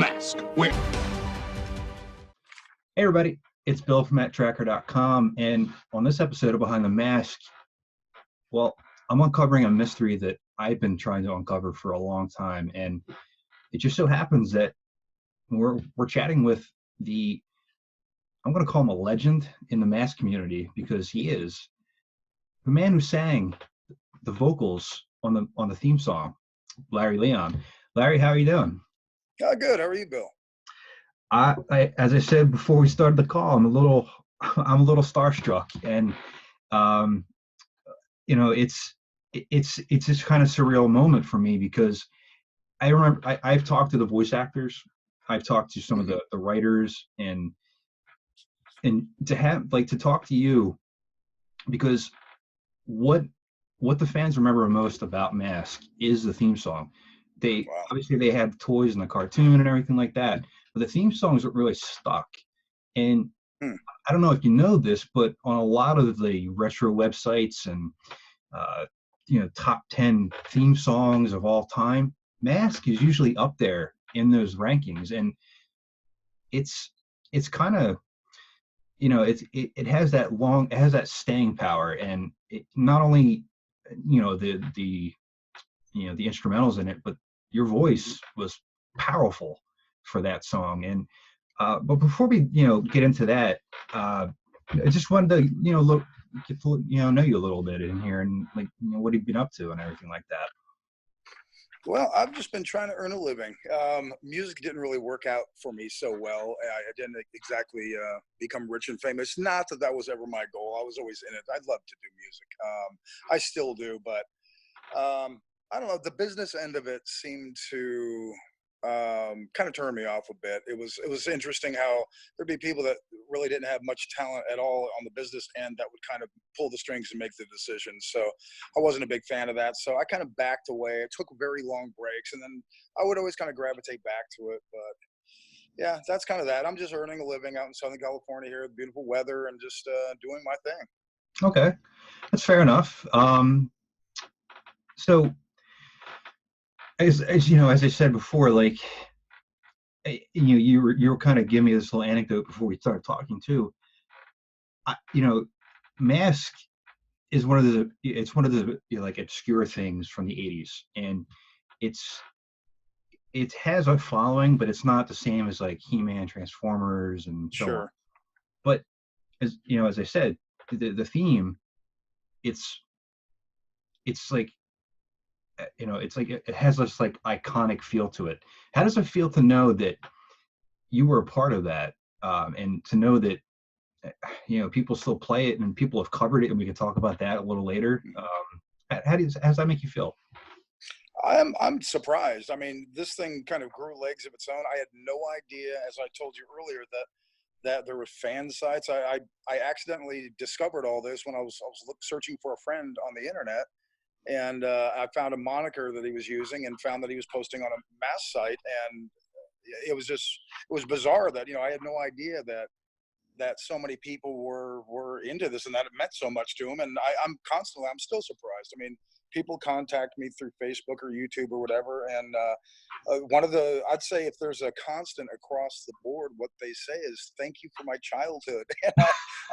Mask. Where? Hey everybody, it's Bill from Matt-Trakker.com, and on this episode of Behind the Mask, well, I'm uncovering a mystery that I've been trying to uncover for a long time, and it just so happens that we're chatting with I'm going to call him a legend in the mask community, because he is the man who sang the vocals on the theme song, Larry Leon. Larry, how are you doing? Good. How are you, Bill? As I said before we started the call, I'm a little starstruck, and it's this kind of surreal moment for me, because I remember I've talked to the voice actors, I've talked to some of the writers, and to talk to you, because what the fans remember most about Mask is the theme song. Obviously they had toys and the cartoon and everything like that, but the theme songs are really stuck. And I don't know if you know this, but on a lot of the retro websites and top 10 theme songs of all time, Mask is usually up there in those rankings. And it's kind of, it has that staying power, and it not only the instrumentals in it, but your voice was powerful for that song. And but before we get into that, I just wanted to get to know you a little bit in here, and what have you been up to and everything like that. Well, I've just been trying to earn a living. Music didn't really work out for me so well. I didn't exactly become rich and famous. Not that that was ever my goal. I was always in it. I love to do music. I still do, but I don't know. The business end of it seemed to kind of turned me off a bit. It was interesting how there'd be people that really didn't have much talent at all on the business end that would kind of pull the strings and make the decisions. So I wasn't a big fan of that. So I kind of backed away. I took very long breaks, and then I would always kind of gravitate back to it. But yeah, that's kind of that. I'm just earning a living out in Southern California here with beautiful weather, and just doing my thing. Okay, that's fair enough. So as I said before, you were kind of giving me this little anecdote before we started talking too. Mask is one of the obscure things from the 80s, and it has a following, but it's not the same as like He-Man, Transformers, and so on. But as I said, the theme, it's like, it has this like iconic feel to it. How does it feel to know that you were a part of that, and to know that people still play it and people have covered it, and we can talk about that a little later? How does that make you feel? I'm surprised. I mean, this thing kind of grew legs of its own. I had no idea, as I told you earlier, that there were fan sites. I accidentally discovered all this when I was searching for a friend on the internet. And I found a moniker that he was using, and found that he was posting on a M.A.S.K site, and it was bizarre that I had no idea that so many people were into this, and that it meant so much to him. And I'm still surprised. I mean, people contact me through Facebook or YouTube or whatever, and I'd say if there's a constant across the board, what they say is "Thank you for my childhood."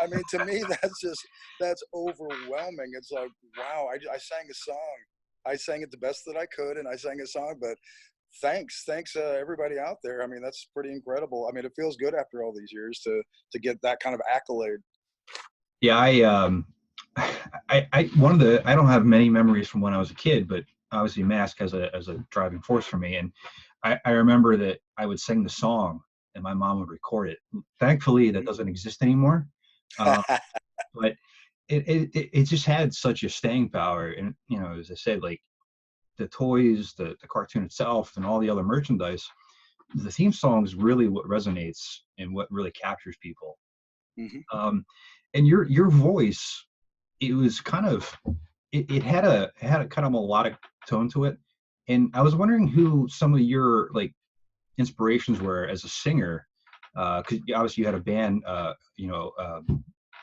I mean, to me, that's overwhelming. It's like, wow, I sang a song. I sang it the best that I could, and I sang a song, but thanks everybody out there. I mean, that's pretty incredible. I mean, it feels good after all these years to get that kind of accolade. Yeah, I don't have many memories from when I was a kid, but obviously Mask as a driving force for me. And I remember that I would sing the song and my mom would record it. Thankfully that doesn't exist anymore. But it just had such a staying power. And as I said, like the toys, the cartoon itself, and all the other merchandise, the theme song is really what resonates and what really captures people. And your voice, it was kind of, it had a kind of melodic tone to it. And I was wondering who some of your like inspirations were as a singer, because obviously you had a band a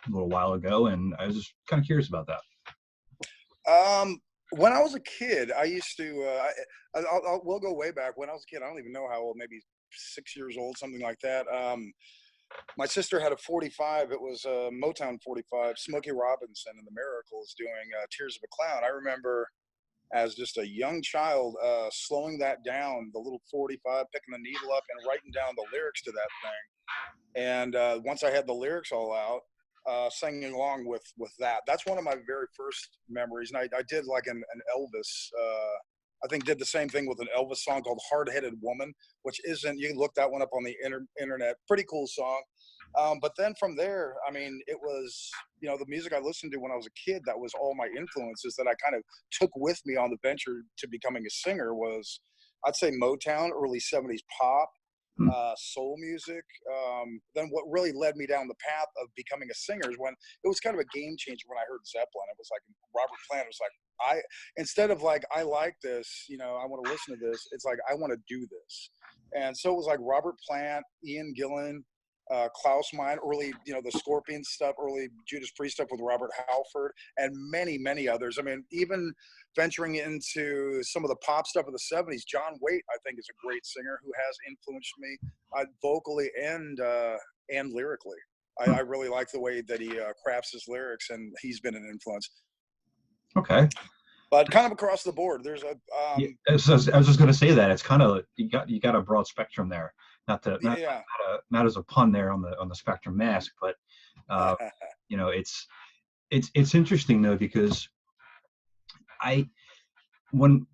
little while ago, and I was just kind of curious about that. When I was a kid, I used to, we'll go way back. When I was a kid, I don't even know how old, maybe 6 years old, something like that. My sister had a 45. It was a Motown 45, Smokey Robinson and the Miracles doing Tears of a Clown. I remember as just a young child slowing that down, the little 45, picking the needle up and writing down the lyrics to that thing. And once I had the lyrics all out, singing along with that. That's one of my very first memories. And I did like an Elvis, I think did the same thing with an Elvis song called Hard Headed Woman, which isn't, you can look that one up on the internet. Pretty cool song. But then from there, I mean, it was, you know, the music I listened to when I was a kid, that was all my influences that I kind of took with me on the venture to becoming a singer was, I'd say Motown, early 70s pop, soul music. Then what really led me down the path of becoming a singer is when it was kind of a game changer when I heard Zeppelin. It was like Robert Plant was like, instead of like, I like this, you know, I want to listen to this, it's like, I want to do this. And so it was like Robert Plant, Ian Gillan, Klaus Meine, early, you know, the Scorpions stuff, early Judas Priest stuff with Robert Halford, and many, many others. I mean, even venturing into some of the pop stuff of the 70s, John Waite, I think, is a great singer who has influenced me vocally and lyrically. I really like the way that he crafts his lyrics, and he's been an influence. Okay. But kind of across the board, there's a. Yeah, I was just going to say that it's kind of you got a broad spectrum there. Not as a pun there on the spectrum mask, but you know, it's interesting though, because when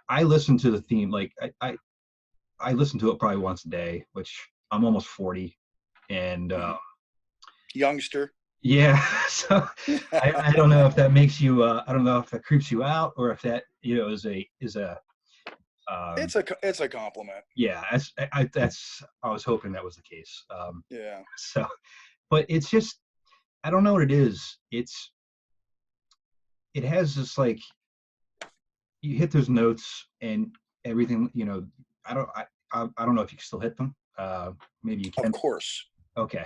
I listen to the theme, like I listen to it probably once a day, which I'm almost 40, and youngster. Yeah, so I don't know if that makes you I don't know if that creeps you out, or if that, you know, is a it's a compliment. Yeah, I was hoping that was the case. Yeah. So, but it's just, I don't know what it is. It has this, like, you hit those notes and everything. You know, I don't know if you can still hit them. Maybe you can. Of course. Okay.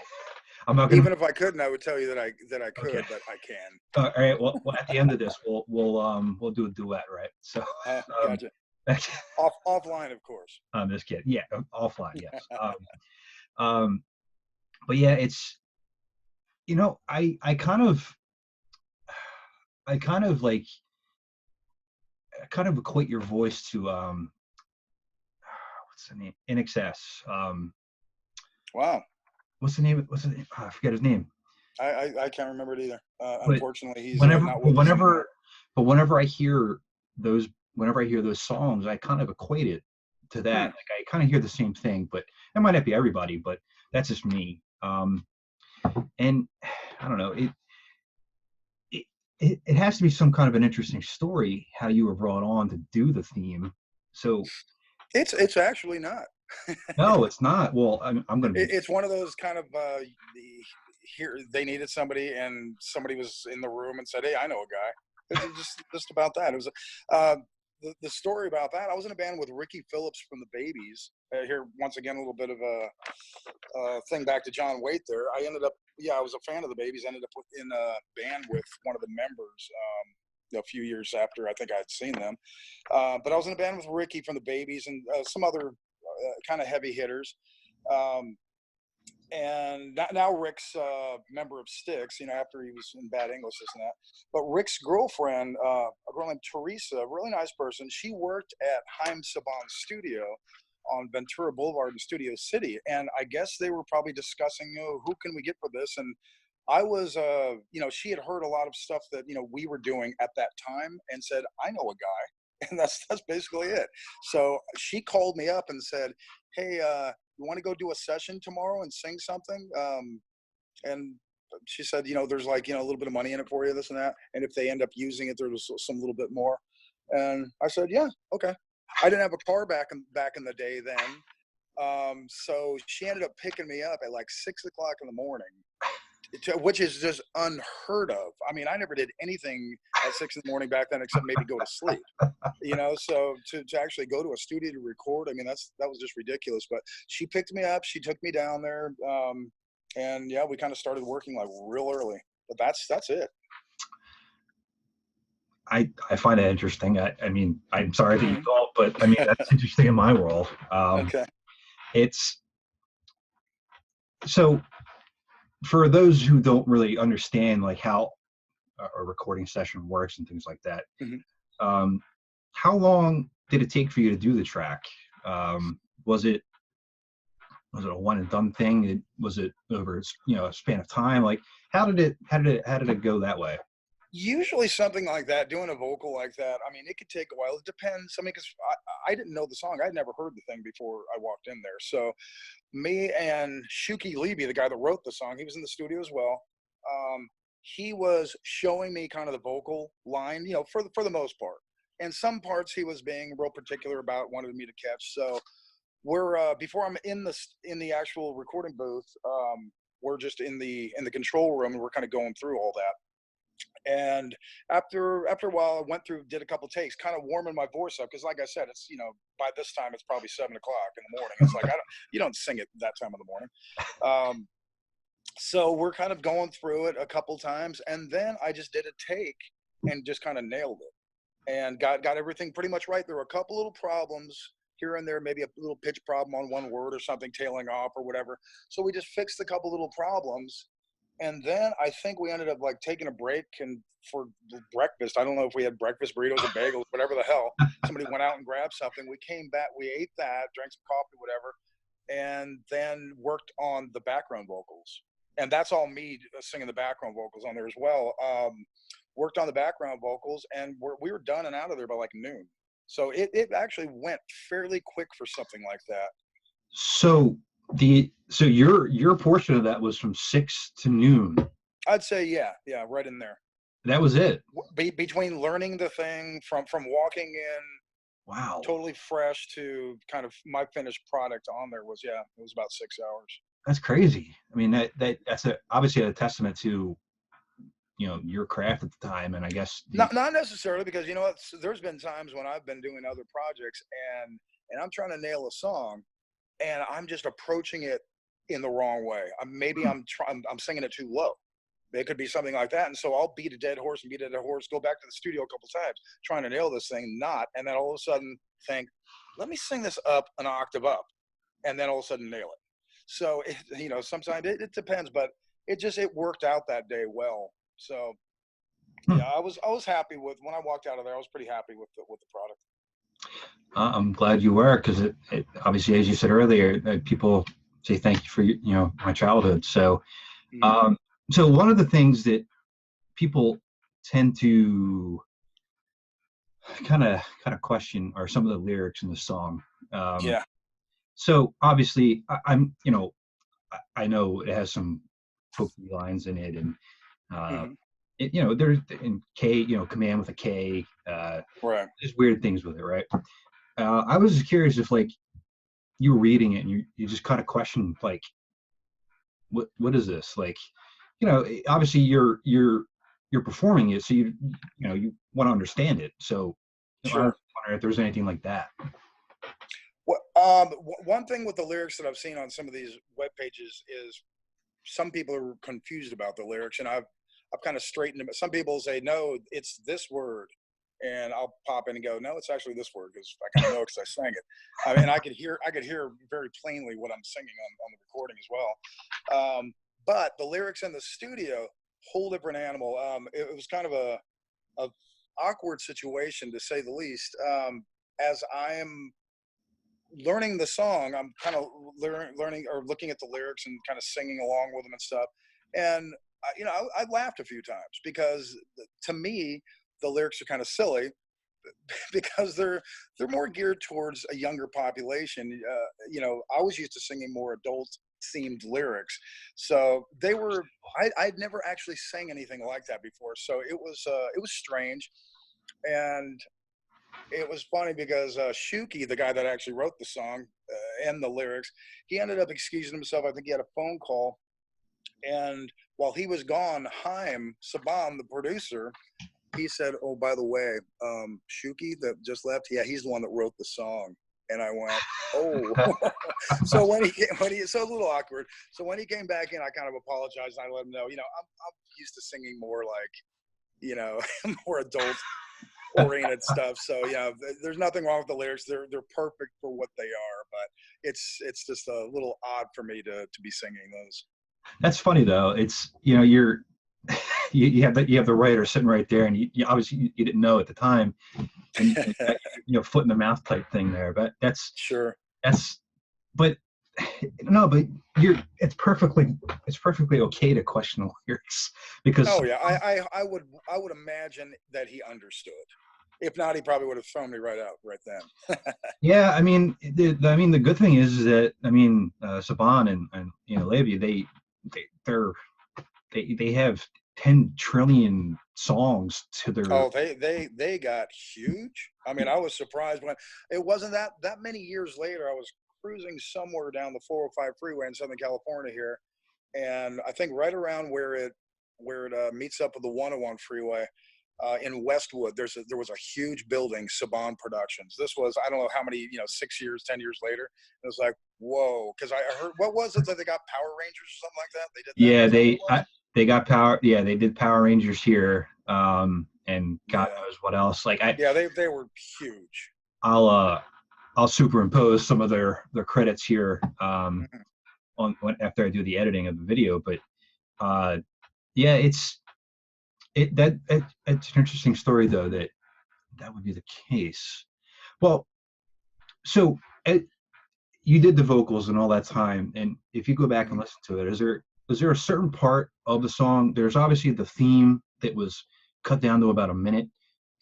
I'm not gonna. Even if I couldn't, I would tell you that I could, okay. But I can. All right. Well, at the end of this, we'll do a duet, right? So. Gotcha. Offline, of course. I'm just kidding. Yeah, offline. Yes. But yeah, it's, you know, I kind of like, equate your voice to what's the name? In-Excess. Wow. What's the name? Oh, I forget his name. I can't remember it either. Unfortunately, he's whenever I hear those songs, I kind of equate it to that. Like, I kind of hear the same thing, but it might not be everybody, but that's just me. And I don't know, it has to be some kind of an interesting story how you were brought on to do the theme. So it's actually not. No, it's not. Well, I'm going to be. It's one of those kind of here they needed somebody, and somebody was in the room and said, "Hey, I know a guy." It was just about that. It was the story about that. I was in a band with Ricky Phillips from the Babies. Here once again, a little bit of a thing back to John Waite. There, I ended up. Yeah, I was a fan of the Babies. Ended up in a band with one of the members. A few years after I think I had seen them, but I was in a band with Ricky from the Babies and some other kind of heavy hitters. And now Rick's a member of Styx, you know, after he was in Bad English, this and that. But Rick's girlfriend, a girl named Teresa, a really nice person, she worked at Haim Saban's studio on Ventura Boulevard in Studio City. And I guess they were probably discussing, you know, who can we get for this? And I was, you know, she had heard a lot of stuff that, you know, we were doing at that time and said, I know a guy. And that's basically it. So she called me up and said, hey, you want to go do a session tomorrow and sing something? And she said, you know, there's like, you know, a little bit of money in it for you, this and that. And if they end up using it, there's some little bit more. And I said, yeah, okay. I didn't have a car back in the day then. So she ended up picking me up at like 6 o'clock in the morning, which is just unheard of. I mean, I never did anything at 6 in the morning back then except maybe go to sleep, you know, so to actually go to a studio to record, I mean, that was just ridiculous. But she picked me up, she took me down there, and yeah, we kind of started working like real early. But that's it. I find it interesting. I mean, I'm sorry that you Mhm. don't, but I mean, that's interesting in my world. Okay. It's so for those who don't really understand like how a recording session works and things like that. Mhm. Um, how long did it take for you to do the track? Was it a one and done thing? Was it over a span of time? Like how did it go that way? Usually something like that, doing a vocal like that, I mean, it could take a while. It depends. I mean, because I didn't know the song. I'd never heard the thing before I walked in there. So me and Shuki Levy, the guy that wrote the song, he was in the studio as well. He was showing me kind of the vocal line, for the most part. And some parts he was being real particular about, wanted me to catch. So we're before I'm in the actual recording booth, we're just in the control room and we're kind of going through all that. And after a while, I went through, did a couple takes, kind of warming my voice up because, like I said, it's by this time it's probably 7 o'clock in the morning. It's like you don't sing it that time of the morning. So we're kind of going through it a couple times, and then I just did a take and just kind of nailed it and got everything pretty much right. There were a couple little problems here and there, maybe a little pitch problem on one word or something tailing off or whatever. So we just fixed a couple little problems, and then I think we ended up like taking a break and for breakfast. I don't know if we had breakfast, burritos, or bagels, whatever the hell. Somebody went out and grabbed something. We came back, we ate that, drank some coffee, whatever, and then worked on the background vocals. And that's all me singing the background vocals on there as well. Worked on the background vocals, and we were done and out of there by like noon. So it actually went fairly quick for something like that. So your portion of that was from 6 to noon. I'd say yeah, right in there. That was it. Between learning the thing from walking in Wow. totally fresh to kind of my finished product on there was, it was about 6 hours. That's crazy. I mean, that's obviously a testament to your craft at the time, and I guess Not necessarily, because there's been times when I've been doing other projects and I'm trying to nail a song and I'm just approaching it in the wrong way. Maybe I'm singing it too low. It could be something like that. And so I'll beat a dead horse, go back to the studio a couple times, trying to nail this thing, and then all of a sudden think, let me sing this up an octave up, and then all of a sudden nail it. So, sometimes it depends, but it worked out that day well. So, yeah, I was happy with, when I walked out of there, I was pretty happy with the product. I'm glad you were, because it obviously, as you said earlier, people say thank you for my childhood. So, so one of the things that people tend to kind of question are some of the lyrics in the song. Yeah. So obviously, I know it has some hokey lines in it, and there's in K, command with a K. Right. There's weird things with it, right? I was just curious if like you were reading it and you just kind of questioned like, what is this? Like, obviously you're performing it, so you want to understand it. So I was wondering if there's anything like that. Well, one thing with the lyrics that I've seen on some of these web pages is some people are confused about the lyrics, and I've kind of straightened them. Some people say, no, it's this word. And I'll pop in and go, no, it's actually this word, because I kind of know because I sang it. I mean, I could hear very plainly what I'm singing on the recording as well. But the lyrics in the studio, whole different animal. It was kind of a awkward situation, to say the least. As I am learning the song, I'm kind of learning or looking at the lyrics and kind of singing along with them and stuff. And I laughed a few times, because to me the lyrics are kind of silly, because they're more geared towards a younger population. I was used to singing more adult themed lyrics, so they were. I'd never actually sang anything like that before, so it was strange. And it was funny because Shuki, the guy that actually wrote the song and the lyrics, he ended up excusing himself. I think he had a phone call, and while he was gone, Haim Saban, the producer, he said, "Oh, by the way, Shuki that just left, yeah, he's the one that wrote the song." And I went, "Oh." So so it was a little awkward. So when he came back in, I kind of apologized, and I let him know, I'm used to singing more like, more adult oriented stuff. So yeah, there's nothing wrong with the lyrics. They're perfect for what they are, but it's just a little odd for me to be singing those. That's funny though. It's, you know, you're you have the writer sitting right there, and you obviously you didn't know at the time, and you got, you know, foot in the mouth type thing there. But Sure. that's but no, but it's perfectly okay to question the lyrics because Oh yeah, I would imagine that he understood. If not, he probably would have thrown me right out right then. yeah, I mean the good thing is that I mean Saban and you know Levy they're they have 10 trillion songs to their. Oh, they got huge. I mean, I was surprised when it wasn't that many years later. I was cruising somewhere down the 405 freeway in Southern California here, and I think right around where it meets up with the 101 freeway in Westwood, there was a huge building, Saber Productions. This was, I don't know how many, 6 years, 10 years later. It was like, whoa, because I heard, what was it that they got, Power Rangers or something like that? They did that. Yeah, they got Power. Yeah, they did Power Rangers here, and God knows what else. Like yeah, they were huge. I'll superimpose some of their credits here on after I do the editing of the video. But yeah, it's an interesting story though that would be the case. Well, so you did the vocals and all that time, and if you go back and listen to it, was there a certain part of the song? There's obviously the theme that was cut down to about a minute,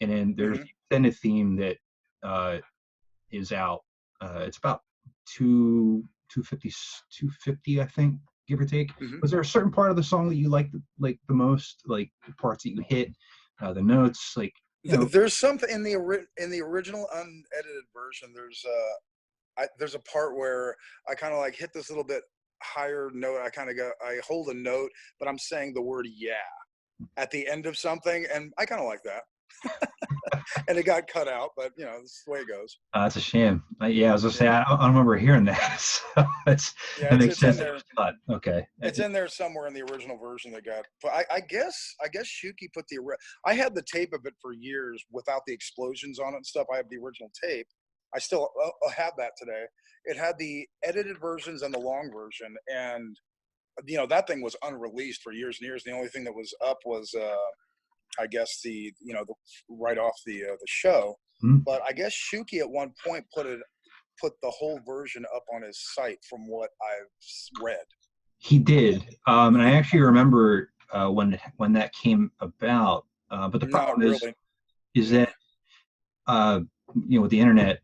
and then there's the extended theme that is out. It's about 250, I think, give or take. Was there a certain part of the song that you liked the most, like the parts that you hit, the notes, like? There's something in the original unedited version. There's a part where I kind of like hit this little bit higher note. I hold a note, but I'm saying the word "yeah" at the end of something, and I kind of like that. And it got cut out, but this is the way it goes. That's a shame. Yeah, I was gonna say I don't remember hearing that. So that makes sense. Okay, it's in there somewhere in the original version that got. But I guess Shuki put I had the tape of it for years without the explosions on it and stuff. I have the original tape. I still have that today. It had the edited versions and the long version, and that thing was unreleased for years and years. The only thing that was up was I guess the right off the show. But I guess Shuki at one point put the whole version up on his site from what I've read. He did, and I actually remember when that came about. But the problem is that with the internet,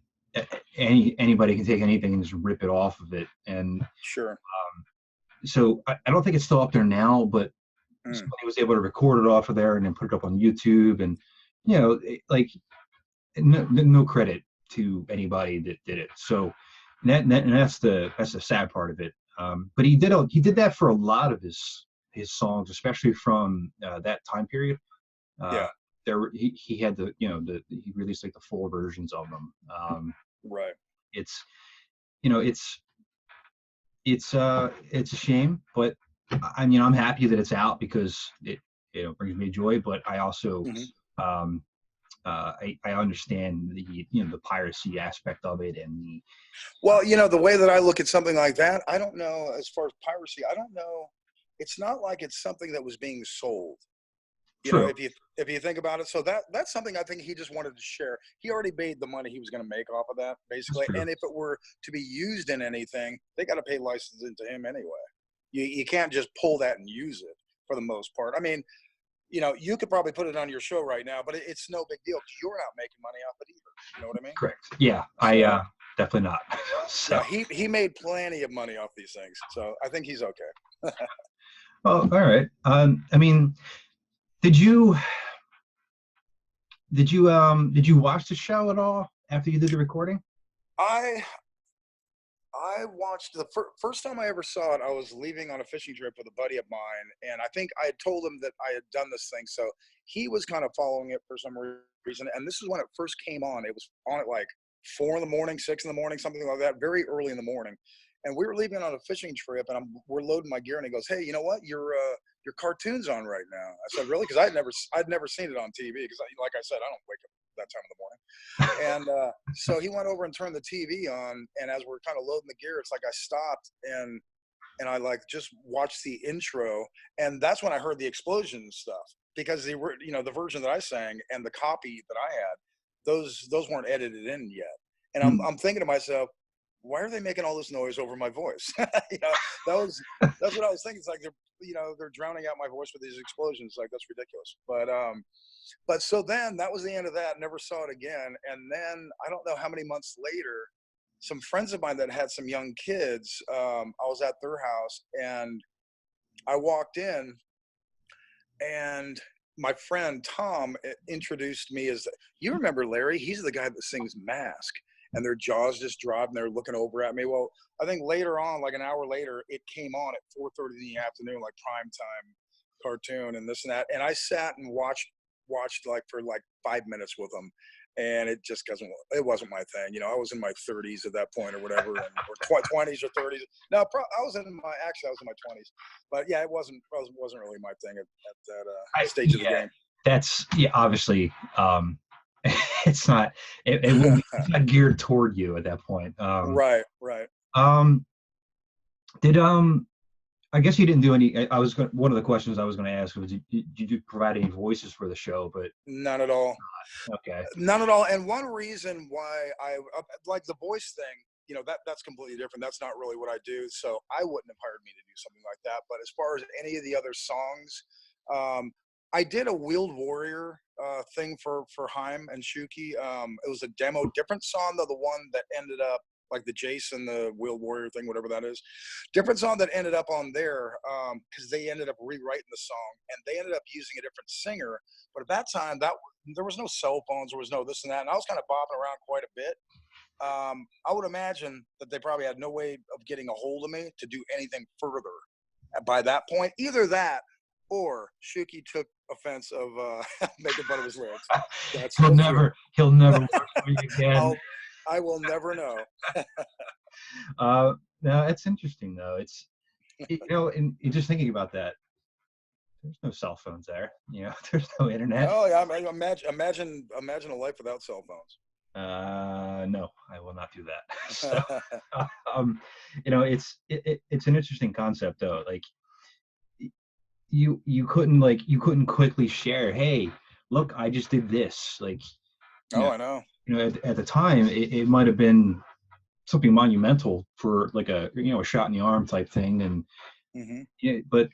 anybody can take anything and just rip it off of it. And sure. So I don't think it's still up there now, but somebody was able to record it off of there and then put it up on YouTube, and like no credit to anybody that did it. So and that's the sad part of it. But he did that for a lot of his songs, especially from that time period. He had he released like the full versions of them. Right. It's it's a shame, but I mean, I'm happy that it's out because it brings me joy. But I also I understand the piracy aspect of it, and the way that I look at something like that, I don't know as far as piracy. I don't know. It's not like it's something that was being sold. If you think about it, so that's something I think he just wanted to share. He already made the money he was going to make off of that, basically. And if it were to be used in anything, they got to pay licensing to him anyway. You can't just pull that and use it for the most part. I mean, you could probably put it on your show right now, but it's no big deal because you're not making money off it either. You know what I mean? Correct. Yeah, I definitely not. So. Yeah, he made plenty of money off these things, so I think he's okay. Well, all right. I mean, did you watch the show at all after you did the recording? I watched the first time I ever saw it. I was leaving on a fishing trip with a buddy of mine, and I think I had told him that I had done this thing, so he was kind of following it for some reason. And this is when it first came on. It was on at like 4 in the morning, 6 in the morning, something like that, very early in the morning. And we were leaving on a fishing trip, and we're loading my gear, and he goes, "Hey, you know what? Your cartoon's on right now." I said, "Really?" Because I'd never seen it on TV. Because, like I said, I don't wake up that time of the morning. And so he went over and turned the TV on, and as we're kind of loading the gear, it's like I stopped and I like just watched the intro, and that's when I heard the explosion stuff, because they were, you know, the version that I sang and the copy that I had, those weren't edited in yet. And I'm thinking to myself, why are they making all this noise over my voice? You know, that's what I was thinking. It's like they're drowning out my voice with these explosions. Like, that's ridiculous. But so then that was the end of that. Never saw it again. And then I don't know how many months later, some friends of mine that had some young kids, I was at their house and I walked in, and my friend Tom introduced me as, you remember Larry? He's the guy that sings M.A.S.K. And their jaws just dropped and they're looking over at me. Well, I think later on, like an hour later, it came on at 4:30 in the afternoon, like prime time cartoon and this and that. And I sat and watched like for like 5 minutes with them. And it just it wasn't my thing. You know, I was in my 30s at that point or whatever, or 20s or 30s. No, I was in my 20s. But yeah, it wasn't really my thing at that stage of the game. That's, yeah, obviously, it's not, it's not geared toward you at that point. Right. Did, I guess you didn't do any, one of the questions I was going to ask was, did you provide any voices for the show? But none at all. Okay. None at all. And one reason why I like the voice thing, you know, that's completely different. That's not really what I do. So I wouldn't have hired me to do something like that. But as far as any of the other songs, I did a Wheeled Warrior thing for Haim and Shuki. It was a demo, different song though, the one that ended up like the Jason, the Wheeled Warrior thing, whatever that is. Different song that ended up on there, because they ended up rewriting the song and they ended up using a different singer. But at that time, there was no cell phones, there was no this and that, and I was kind of bopping around quite a bit. I would imagine that they probably had no way of getting a hold of me to do anything further by that point. Either that, or Shuki took offense of making fun of his lyrics. He'll never work for you again. I will never know. No, it's interesting though. It's, you know, and just thinking about that, there's no cell phones there. You know, there's no internet. Oh yeah, imagine a life without cell phones. No, I will not do that. So, you know, it's an interesting concept though. Like, you couldn't quickly share, hey, look, I just did this. Like, I know. You know, at the time, it might have been something monumental for like a, you know, a shot in the arm type thing, and yeah, but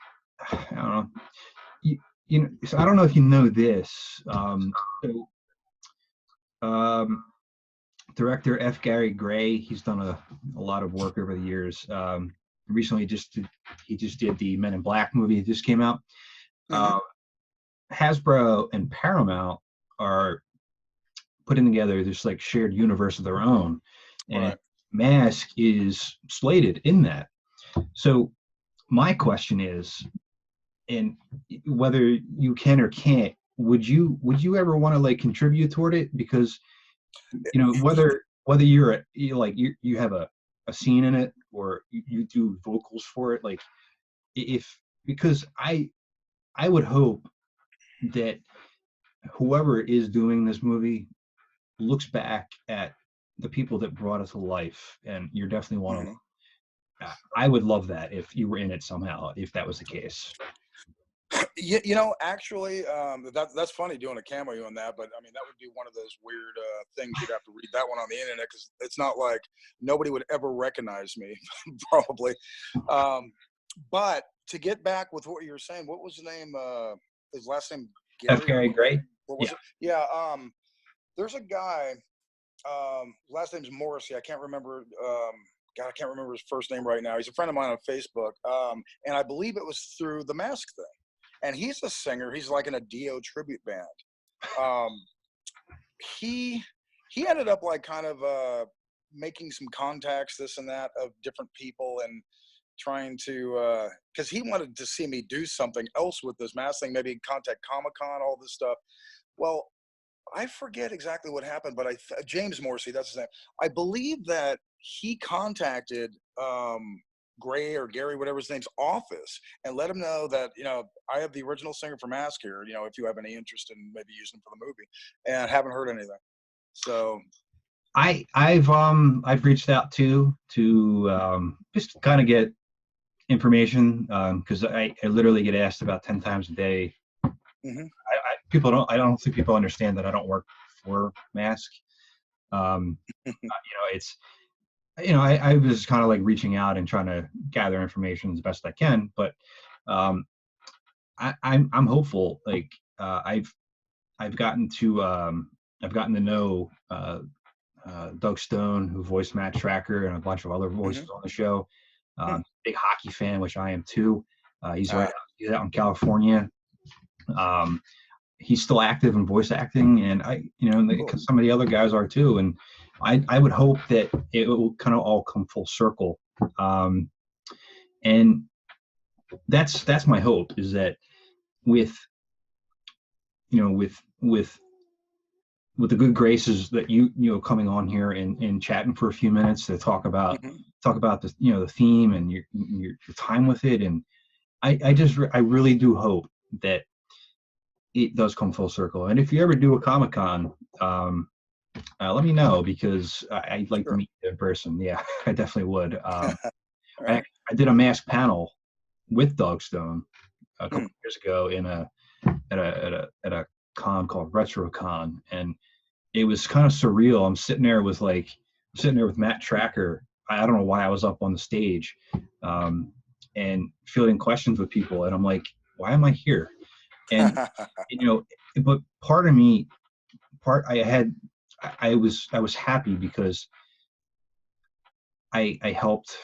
I don't know. You know, so I don't know if you know this. Director F. Gary Gray, he's done a lot of work over the years. Recently, he just did the Men in Black movie that just came out. Hasbro and Paramount are putting together this like shared universe of their own, and M.A.S.K is slated in that. So my question is, and whether you can or can't, would you ever want to like contribute toward it? Because, you know, whether you have a scene in it or you do vocals for it, like, because I would hope that whoever is doing this movie looks back at the people that brought us to life, and you're definitely one of them. I would love that if you were in it somehow, if that was the case. You know, actually, that's funny doing a cameo on that, but I mean, that would be one of those weird things you'd have to read that one on the internet, because it's not like nobody would ever recognize me, probably. But to get back with what you were saying, what was the name? His last name? Gary Gray. What was it? Yeah. There's a guy. Last name's Morrissey. I can't remember. God, I can't remember his first name right now. He's a friend of mine on Facebook, and I believe it was through the M.A.S.K thing. And he's a singer. He's like in a Dio tribute band. He ended up like kind of making some contacts, this and that, of different people, and trying to, because he wanted to see me do something else with this M.A.S.K thing, maybe contact Comic-Con, all this stuff. Well, I forget exactly what happened, but James Morrissey, that's his name. I believe that he contacted Gray or Gary, whatever his name's, office and let him know that, I have the original singer for M.A.S.K here, if you have any interest in maybe using him for the movie, and haven't heard anything. So I've reached out to just kind of get information, because I literally get asked about 10 times a day. Mm-hmm. I don't think people understand that I don't work for M.A.S.K. It's, I was kind of like reaching out and trying to gather information as best I can, but I'm hopeful. Like, I've gotten to know Doug Stone, who voiced Matt-Trakker, and a bunch of other voices on the show. Big hockey fan, which I am too. He's out in California. He's still active in voice acting, and some of the other guys are too. And I would hope that it will kind of all come full circle. And that's my hope, is that with the good graces that you coming on here and chatting for a few minutes to talk about the the theme and your time with it, and I really do hope that it does come full circle. And if you ever do a Comic-Con, let me know, because I'd like to meet you in person. Yeah, I definitely would. I did a M.A.S.K panel with Doug Stone a couple years ago at a con called RetroCon, and it was kind of surreal. I'm sitting there with Matt-Trakker. I don't know why I was up on the stage, and fielding questions with people, and I'm like, why am I here? And but part of me, I was happy because I helped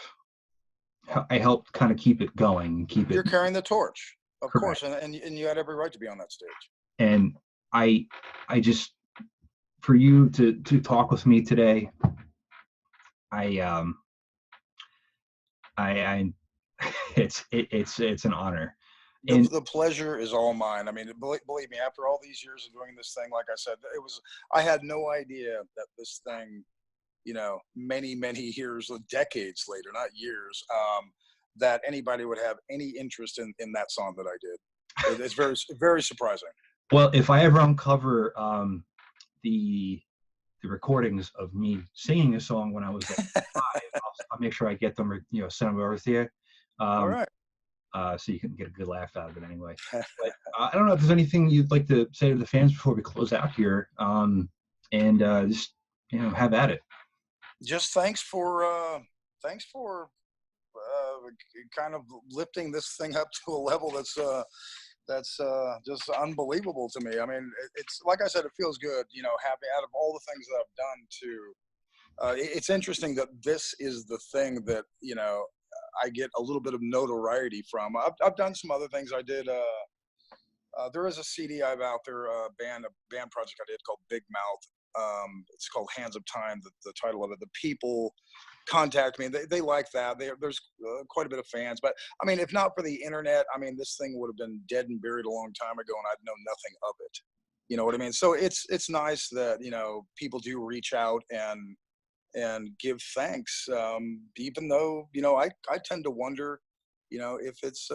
kind of keep it going, You're carrying the torch, of correct. course, and you had every right to be on that stage. And I just, for you to talk with me today, it's an honor. And The pleasure is all mine. I mean, believe me, after all these years of doing this thing, like I said, I had no idea that this thing, many, many years, decades later, not years, that anybody would have any interest in that song that I did. It's very, very surprising. Well, if I ever uncover the recordings of me singing a song when I was like 5, I'll make sure I get them, send them over to you. All right. So you can get a good laugh out of it anyway. But, I don't know if there's anything you'd like to say to the fans before we close out here, and just have at it. Just thanks for kind of lifting this thing up to a level that's just unbelievable to me. I mean, it's like I said, it feels good, happy out of all the things that I've done to. It's interesting that this is the thing that I get a little bit of notoriety from. I've done some other things. I did. There is a CD I have out there, a band project I did called Big Mouth. It's called Hands of Time. The title of it. The people contact me. They like that. There's quite a bit of fans. But I mean, if not for the internet, I mean, this thing would have been dead and buried a long time ago, and I'd know nothing of it. You know what I mean? So it's nice that people do reach out and give thanks, even though I tend to wonder if it's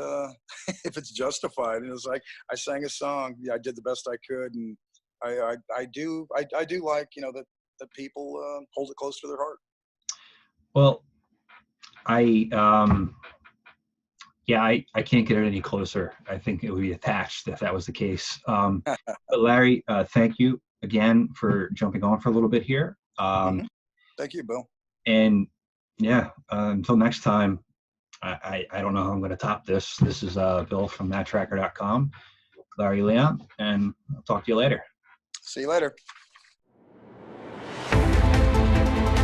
if it's justified. And it's like, I sang a song, I did the best I could, and I do like that people hold it close to their heart. Well, I can't get it any closer. I think it would be attached if that was the case. But Larry, thank you again for jumping on for a little bit here. Thank you, Bill. And until next time, I don't know how I'm going to top this. This is Bill from Matt-Trakker.com, Larry Leon, and I'll talk to you later. See you later.